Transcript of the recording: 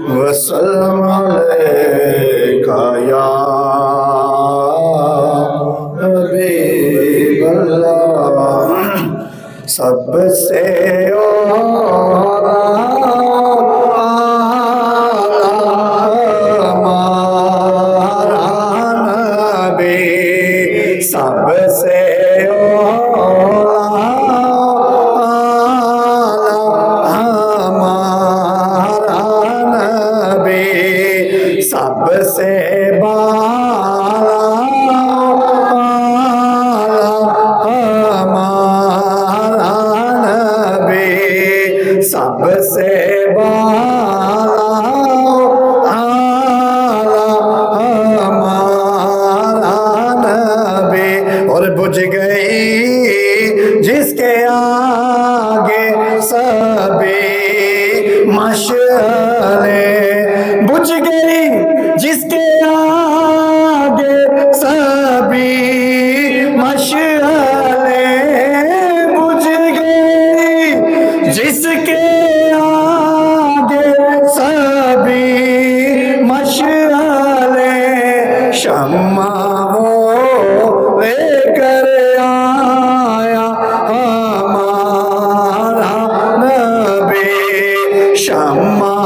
वसल्लम अलैका या हबीबल्लाह। सबसे सबसे हमारा नबी, सबसे बाला हमारा नबी, सबसे बुझ गई जिसके आगे सभी मशअलें, बुझ गई जिसके आगे सभी मशअलें, बुझ गई जिसके आगे सभी मशअलें। शम्मा लेकर आया हमारा नबी, शम्मा